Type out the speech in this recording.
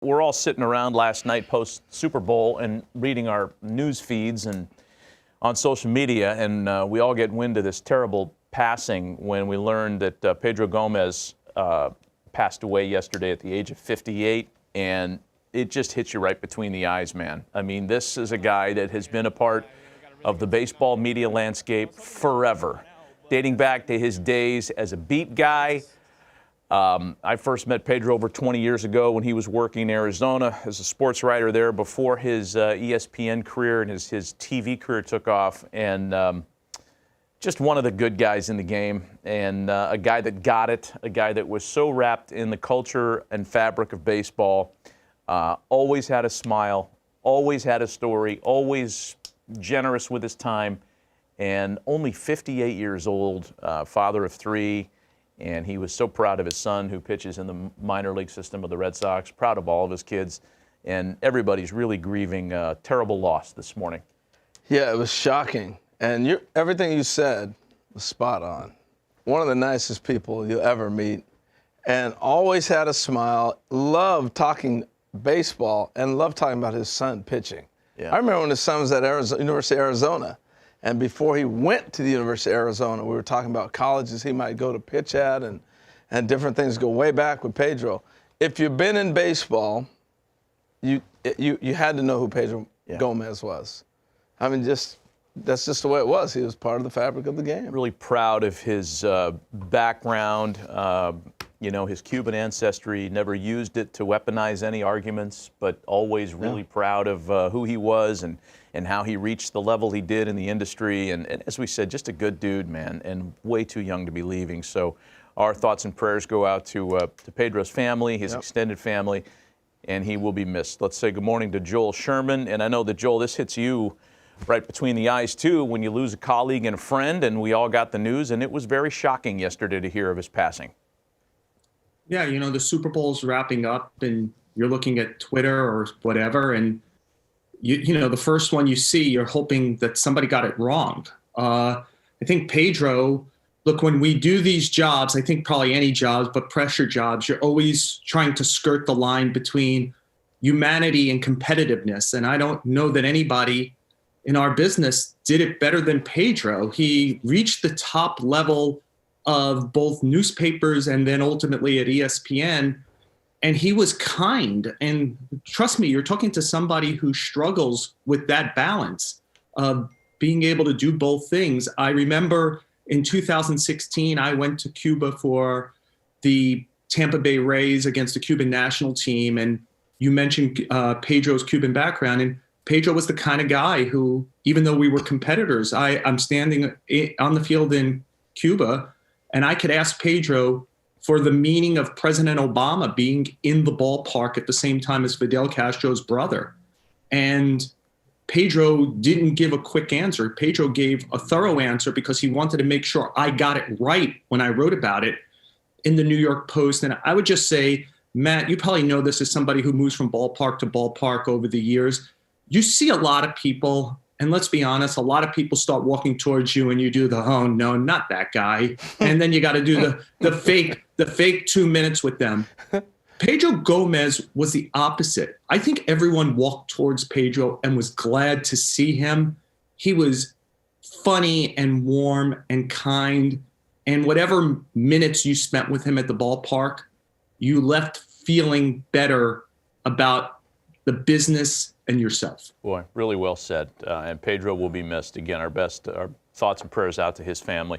we're all sitting around last night post Super Bowl and reading our news feeds and on social media, and we all get wind of this terrible passing when we learned that Pedro Gomez passed away yesterday at the age of 58, and it just hits you right between the eyes, man. I mean, this is a guy that has been a part of the baseball media landscape forever, dating back to his days as a beat guy. I first met Pedro over 20 years ago when he was working in Arizona as a sports writer there before his ESPN career and his TV career took off. And just one of the good guys in the game, and a guy that got it, a guy that was so wrapped in the culture and fabric of baseball. Always had a smile, always had a story, always generous with his time, and only 58 years old, father of three. And he was so proud of his son who pitches in the minor league system of the Red Sox, proud of all of his kids. And everybody's really grieving a terrible loss this morning. Yeah, it was shocking. And everything you said was spot on. One of the nicest people you'll ever meet. And always had a smile, loved talking baseball, and loved talking about his son pitching. Yeah. I remember when his son was at University of Arizona. And before he went to the University of Arizona, we were talking about colleges he might go to pitch at and different things. Go way back with Pedro. If you've been in baseball, you had to know who Pedro Gomez was. I mean, that's just the way it was. He was part of the fabric of the game. Really proud of his background, his Cuban ancestry. Never used it to weaponize any arguments, but always really proud of who he was and how he reached the level he did in the industry. And as we said, just a good dude, man, and way too young to be leaving. So our thoughts and prayers go out to Pedro's family, his extended family, and he will be missed. Let's say good morning to Joel Sherman. And I know that, Joel, this hits you right between the eyes, too, when you lose a colleague and a friend, and we all got the news, and it was very shocking yesterday to hear of his passing. Yeah, the Super Bowl's wrapping up, and you're looking at Twitter or whatever, and the first one you see, you're hoping that somebody got it wrong. I think Pedro, look, when we do these jobs, I think probably any jobs, but pressure jobs, you're always trying to skirt the line between humanity and competitiveness. And I don't know that anybody in our business did it better than Pedro. He reached the top level of both newspapers and then ultimately at ESPN. And he was kind. And trust me, you're talking to somebody who struggles with that balance of being able to do both things. I remember in 2016, I went to Cuba for the Tampa Bay Rays against the Cuban national team. And you mentioned Pedro's Cuban background. And Pedro was the kind of guy who, even though we were competitors, I'm standing on the field in Cuba, and I could ask Pedro for the meaning of President Obama being in the ballpark at the same time as Fidel Castro's brother. And Pedro didn't give a quick answer. Pedro gave a thorough answer because he wanted to make sure I got it right when I wrote about it in the New York Post. And I would just say, Matt, you probably know this as somebody who moves from ballpark to ballpark over the years. You see a lot of people, and let's be honest, a lot of people start walking towards you and you do the, oh, no, not that guy. And then you got to do the fake 2 minutes with them. Pedro Gomez was the opposite. I think everyone walked towards Pedro and was glad to see him. He was funny and warm and kind. And whatever minutes you spent with him at the ballpark, you left feeling better about the business and yourself. Boy, really well said. And Pedro will be missed. Again, our thoughts and prayers out to his family.